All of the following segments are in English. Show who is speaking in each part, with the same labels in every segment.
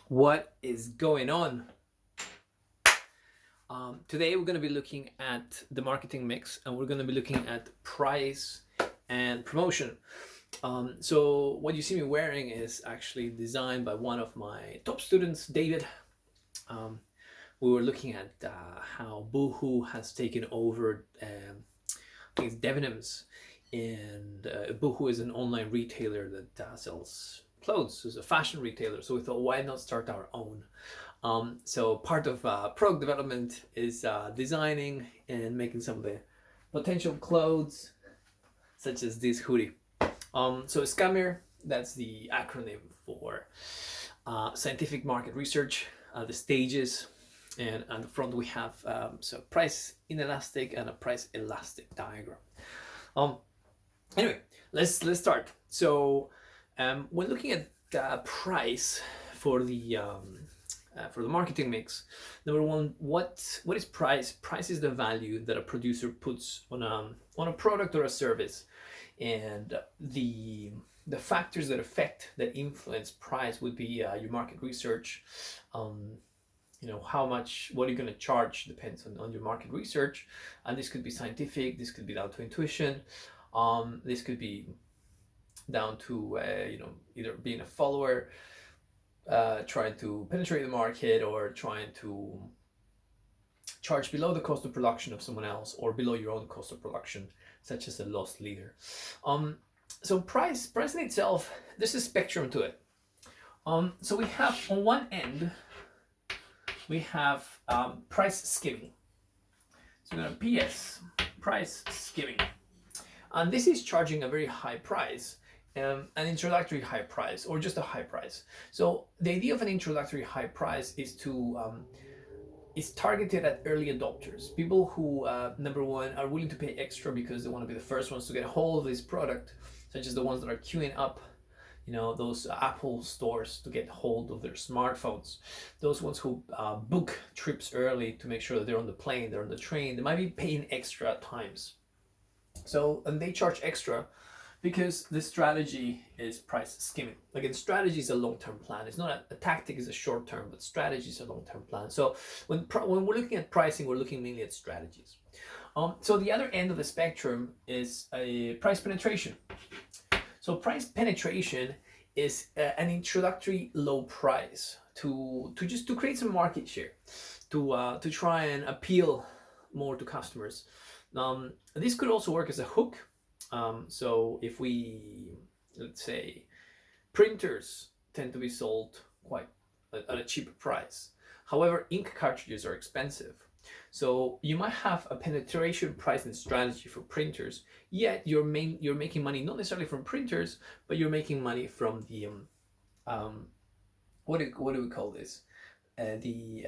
Speaker 1: What is going on? Today we're going to be looking at the marketing mix, and we're going to be looking at price and promotion. So what you see me wearing is actually designed by one of my top students, David. We were looking at how Boohoo has taken over I think it's Debenhams, and Boohoo is an online retailer that sells clothes. It's a fashion retailer, so we thought, why not start our own? So part of product development is designing and making some of the potential clothes, such as this hoodie. So SCAMR, that's the acronym for scientific market research, the stages, and on the front we have so price inelastic and a price elastic diagram. Anyway, let's start. So when looking at price for the marketing mix, number one, what is price? Price is the value that a producer puts on a product or a service, and the factors that influence price would be your market research. What are you going to charge depends on your market research, and this could be scientific, this could be down to intuition, this could be down to either being a follower, trying to penetrate the market, or trying to charge below the cost of production of someone else or below your own cost of production, such as a loss leader. So price in itself, there's a spectrum to it. So we have on one end, we have price skimming. So we're going to PS, price skimming. And this is charging a very high price, an introductory high price, or just a high price. So the idea of an introductory high price is is targeted at early adopters, people who, number one, are willing to pay extra because they want to be the first ones to get a hold of this product, such as the ones that are queuing up those Apple stores to get hold of their smartphones, those ones who book trips early to make sure that they're on the plane, they're on the train, they might be paying extra at times. So, and they charge extra because the strategy is price skimming. Again, strategy is a long-term plan. It's not a tactic is a short-term, but strategy is a long-term plan. So when we're looking at pricing, we're looking mainly at strategies. So the other end of the spectrum is a price penetration. So price penetration is an introductory low price to create some market share, to try and appeal more to customers. This could also work as a hook. So if let's say, printers tend to be sold quite at a cheaper price. However, ink cartridges are expensive. So you might have a penetration pricing strategy for printers, yet you're making money not necessarily from printers, but you're making money from the what do we call this? The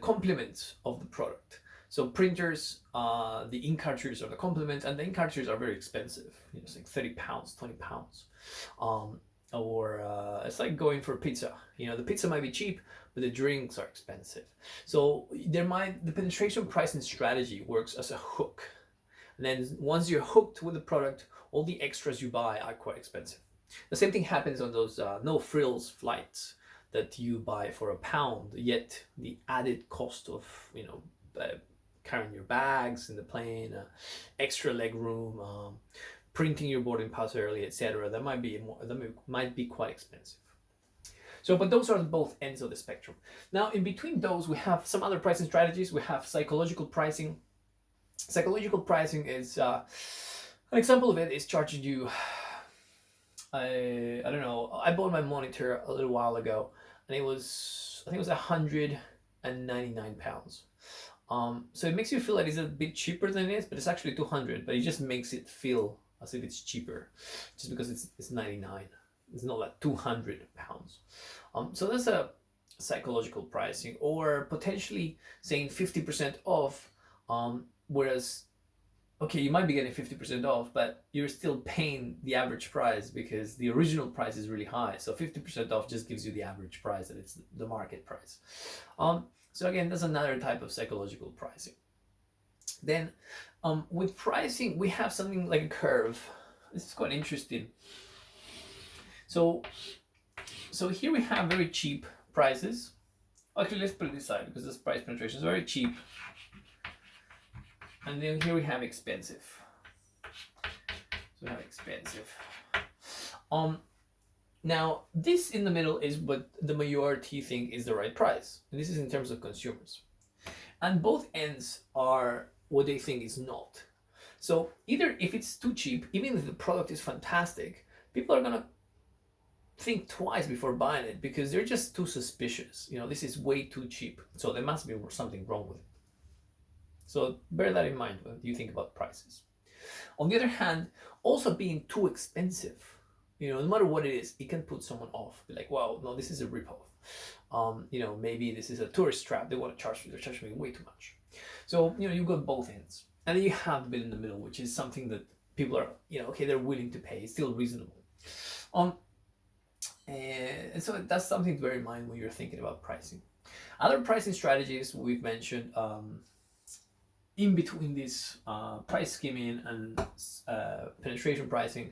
Speaker 1: complement of the product. So printers, the ink cartridges are the complement, and the ink cartridges are very expensive. It's like £30, £20. Or it's like going for pizza. The pizza might be cheap, but the drinks are expensive. So the penetration pricing strategy works as a hook. And then once you're hooked with the product, all the extras you buy are quite expensive. The same thing happens on those no frills flights that you buy for £1, yet the added cost of carrying your bags in the plane, extra leg room, printing your boarding pass early, etc. That might be quite expensive. So, but those are both ends of the spectrum. Now, in between those, we have some other pricing strategies. We have psychological pricing. Psychological pricing is an example of it is charging you. I don't know. I bought my monitor a little while ago, and I think it was £199. So it makes you feel like it's a bit cheaper than it is, but it's actually 200. But it just makes it feel as if it's cheaper, just because it's 99. It's not like £200. So that's a psychological pricing, or potentially saying 50% off. Whereas, okay, you might be getting 50% off, but you're still paying the average price because the original price is really high. So 50% off just gives you the average price, that it's the market price. So again, that's another type of psychological pricing. Then with pricing, we have something like a curve. This is quite interesting. So here we have very cheap prices. Actually, let's put it this side because this price penetration is very cheap. And then here we have expensive. So we have expensive. Now this in the middle is what the majority think is the right price. And this is in terms of consumers. And both ends are what they think is not. So either if it's too cheap, even if the product is fantastic, people are gonna think twice before buying it because they're just too suspicious. You know, this is way too cheap. So there must be something wrong with it. So bear that in mind when you think about prices. On the other hand, also being too expensive, you know, no matter what it is, it can put someone off. Be like, wow, no, this is a ripoff. You know, maybe this is a tourist trap. They want to charge me. They're charging me way too much. So, you know, you've got both ends. And then you have the bit in the middle, which is something that people are, you know, okay, they're willing to pay. It's still reasonable. And so that's something to bear in mind when you're thinking about pricing. Other pricing strategies we've mentioned in between this price skimming and penetration pricing.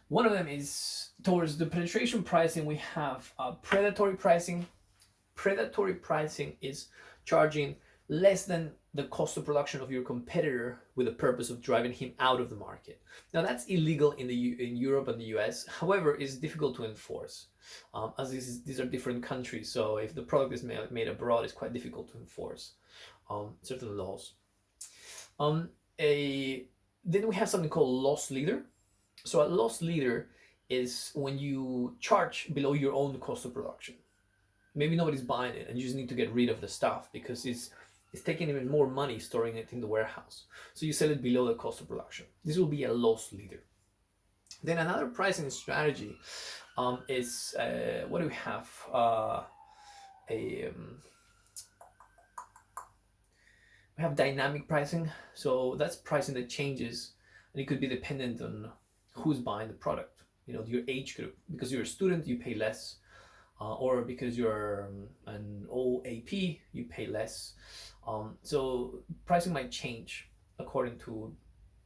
Speaker 1: One of them is towards the penetration pricing, we have predatory pricing. Predatory pricing is charging less than the cost of production of your competitor with the purpose of driving him out of the market. Now that's illegal in Europe and the US. However, it's difficult to enforce as these are different countries. So if the product is made abroad, it's quite difficult to enforce certain laws. Then we have something called loss leader. So a loss leader is when you charge below your own cost of production. Maybe nobody's buying it and you just need to get rid of the stuff because it's taking even more money storing it in the warehouse. So you sell it below the cost of production. This will be a loss leader. Then another pricing strategy is, what do we have? We have dynamic pricing. So that's pricing that changes and it could be dependent on who's buying the product. You know, your age group. Because you're a student, you pay less. Or because you're an OAP, you pay less. So pricing might change according to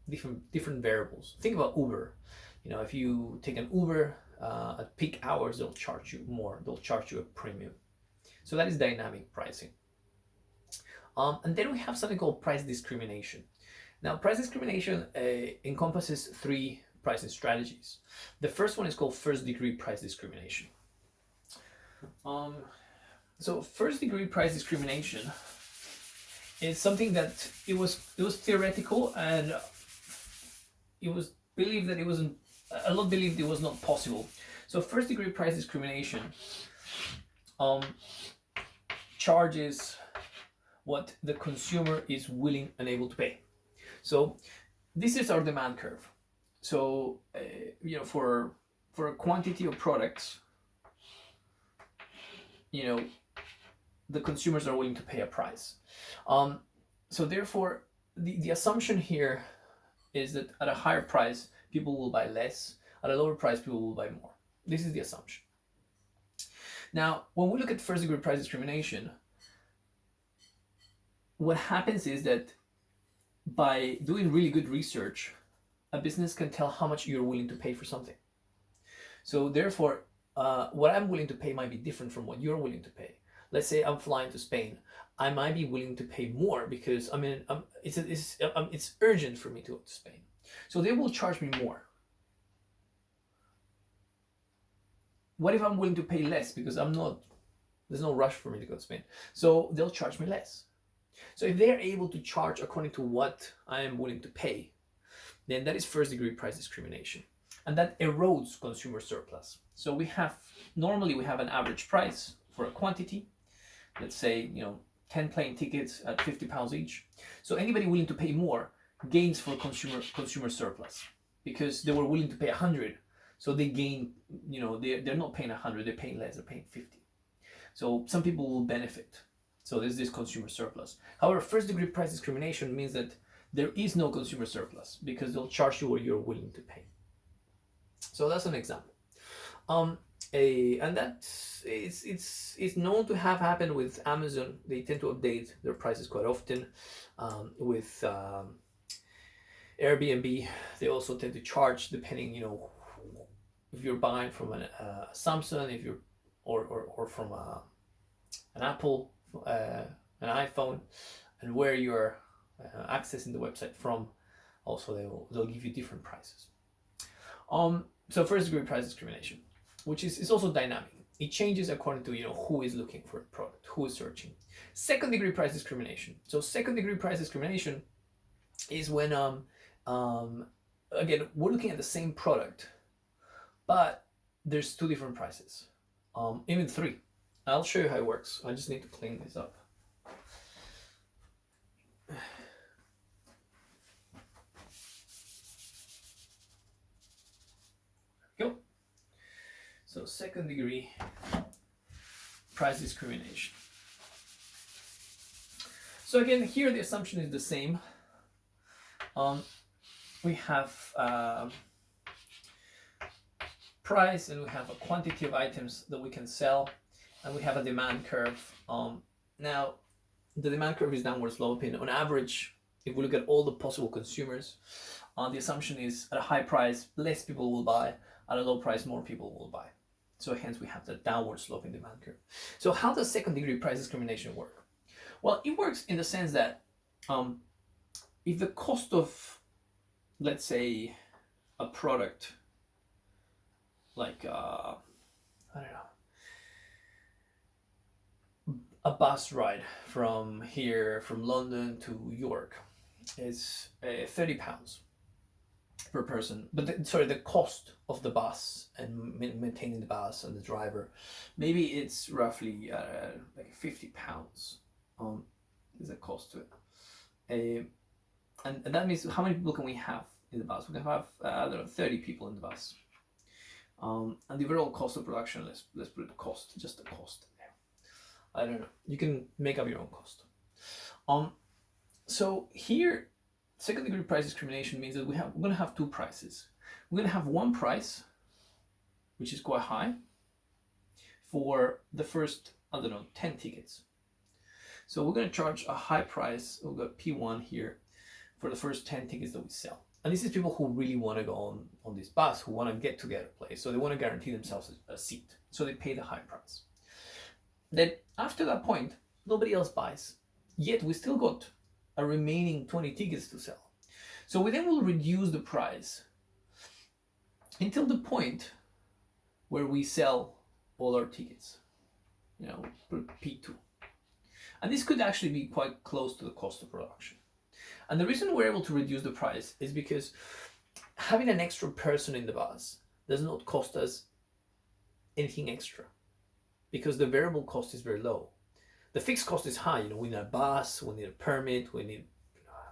Speaker 1: different variables. Think about Uber. You know, if you take an Uber at peak hours, they'll charge you more. They'll charge you a premium. So that is dynamic pricing. And then we have something called price discrimination. Now, price discrimination encompasses three pricing strategies. The first one is called first-degree price discrimination. So first-degree price discrimination is something that it was theoretical, and it was believed that it wasn't. A lot believed it was not possible. So first-degree price discrimination charges what the consumer is willing and able to pay. So this is our demand curve. So you know, for a quantity of products, you know, the consumers are willing to pay a price. So therefore, the assumption here is that at a higher price, people will buy less. At a lower price, people will buy more. This is the assumption. Now, when we look at first-degree price discrimination, what happens is that by doing really good research, a business can tell how much you're willing to pay for something. So therefore, what I'm willing to pay might be different from what you're willing to pay. Let's say I'm flying to Spain. I might be willing to pay more because I mean it's urgent for me to go to Spain. So they will charge me more. What if I'm willing to pay less because there's no rush for me to go to Spain. So they'll charge me less. So if they're able to charge according to what I am willing to pay, then that is first-degree price discrimination. And that erodes consumer surplus. So normally we have an average price for a quantity. Let's say, you know, 10 plane tickets at £50 each. So anybody willing to pay more gains for consumer surplus because they were willing to pay 100. So they gain, you know, they're not paying 100, they're paying less, they're paying 50. So some people will benefit. So there's this consumer surplus. However, first-degree price discrimination means that there is no consumer surplus because they'll charge you what you're willing to pay. So that's an example. And that it's known to have happened with Amazon. They tend to update their prices quite often. With Airbnb, they also tend to charge depending, you know, if you're buying from a Samsung, if you're or from an Apple, an iPhone, and where you're accessing the website from, also they'll give you different prices. So first degree price discrimination, which is also dynamic. It changes according to who is looking for a product, who is searching. Second degree price discrimination. So second degree price discrimination is when again, we're looking at the same product, but there's two different prices, even three. I'll show you how it works. I just need to clean this up. There we go. So second degree price discrimination. So again, here the assumption is the same. We have price, and we have a quantity of items that we can sell, and we have a demand curve. Now, the demand curve is downward sloping. On average, if we look at all the possible consumers, the assumption is at a high price, less people will buy. At a low price, more people will buy. So hence we have the downward sloping demand curve. So how does second degree price discrimination work? Well, it works in the sense that if the cost of, let's say, a product like I don't know, a bus ride from London to York is £30 per person, but the cost of the bus and maintaining the bus and the driver, maybe it's roughly like £50 is the cost to it. And that means how many people can we have in the bus? We can have I don't know, 30 people in the bus. And the overall cost of production, let's put it cost, just the cost there. I don't know. You can make up your own cost. So here, second degree price discrimination means that we're going to have two prices. We're going to have one price, which is quite high, for the first, I don't know, 10 tickets. So we're going to charge a high price. We've got P1 here for the first 10 tickets that we sell. And this is people who really want to go on this bus, who want to get to get a place. So they want to guarantee themselves a seat. So they pay the high price. Then after that point, nobody else buys. Yet we still got a remaining 20 tickets to sell. So we then will reduce the price until the point where we sell all our tickets. P2. And this could actually be quite close to the cost of production. And the reason we're able to reduce the price is because having an extra person in the bus does not cost us anything extra, because the variable cost is very low. The fixed cost is high. We need a bus, we need a permit, we need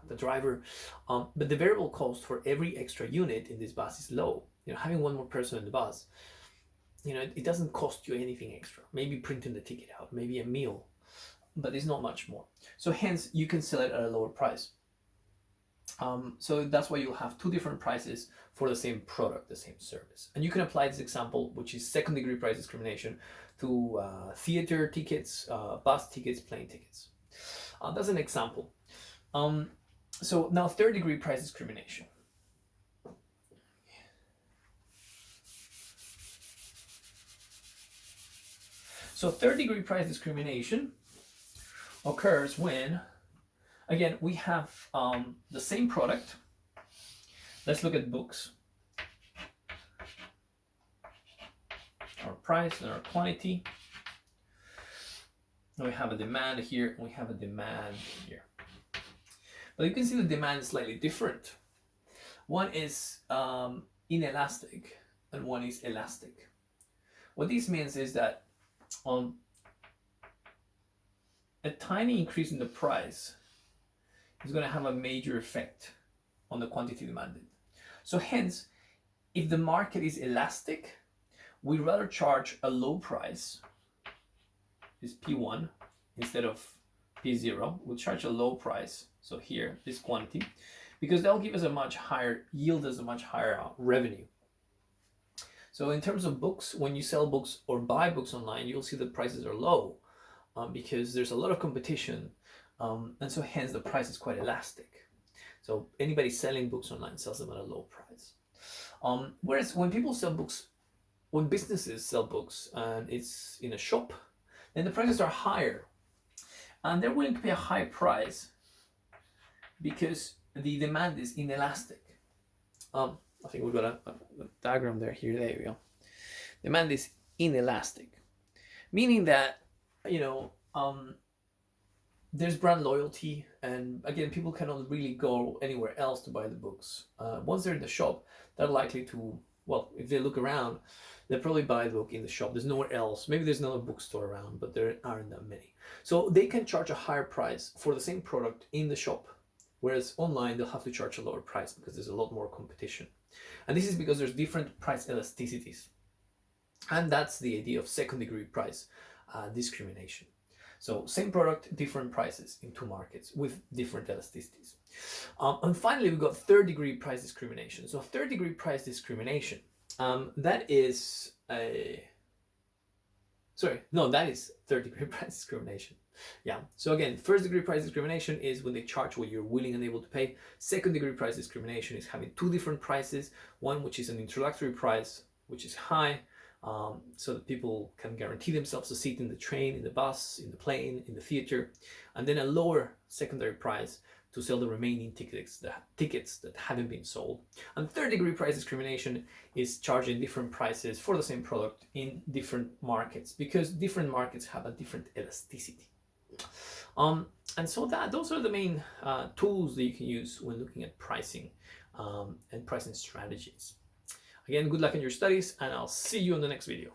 Speaker 1: the driver. But the variable cost for every extra unit in this bus is low. Having one more person in the bus, it doesn't cost you anything extra. Maybe printing the ticket out, maybe a meal, but it's not much more. So hence you can sell it at a lower price. So that's why you'll have two different prices for the same product, the same service. And you can apply this example, which is second degree price discrimination, to theater tickets, bus tickets, plane tickets. That's an example. So now third degree price discrimination. So third degree price discrimination occurs when, again, we have the same product. Let's look at books. Our price and our quantity. Now we have a demand here, and we have a demand here. But you can see the demand is slightly different. One is inelastic, and one is elastic. What this means is that a tiny increase in the price is going to have a major effect on the quantity demanded. So hence, if the market is elastic, we'd rather charge a low price, is P1, instead of P0. We'll charge a low price, so here, this quantity, because that'll give us a much higher, yield us a much higher revenue. So in terms of books, when you sell books or buy books online, you'll see the prices are low because there's a lot of competition. And so hence the price is quite elastic. So anybody selling books online sells them at a low price. Whereas when people sell books, when businesses sell books and it's in a shop, then the prices are higher. And they're willing to pay a high price because the demand is inelastic. I think we've got a diagram there. There we go. Demand is inelastic, meaning that, there's brand loyalty, and again, people cannot really go anywhere else to buy the books. Once they're in the shop, they're likely to, well, if they look around, they'll probably buy the book in the shop. There's nowhere else. Maybe there's another bookstore around, but there aren't that many. So they can charge a higher price for the same product in the shop, whereas online they'll have to charge a lower price because there's a lot more competition. And this is because there's different price elasticities. And that's the idea of second-degree price discrimination. So same product, different prices in two markets with different elasticities. And finally, we've got third-degree price discrimination. So third-degree price discrimination, that is third-degree price discrimination. Yeah. So again, first-degree price discrimination is when they charge what you're willing and able to pay. Second-degree price discrimination is having two different prices. One which is an introductory price, which is high, so that people can guarantee themselves a seat in the train, in the bus, in the plane, in the theater, and then a lower secondary price to sell the remaining tickets that haven't been sold. And third-degree price discrimination is charging different prices for the same product in different markets, because different markets have a different elasticity. And so those are the main tools that you can use when looking at pricing and pricing strategies. Again, good luck in your studies, and I'll see you in the next video.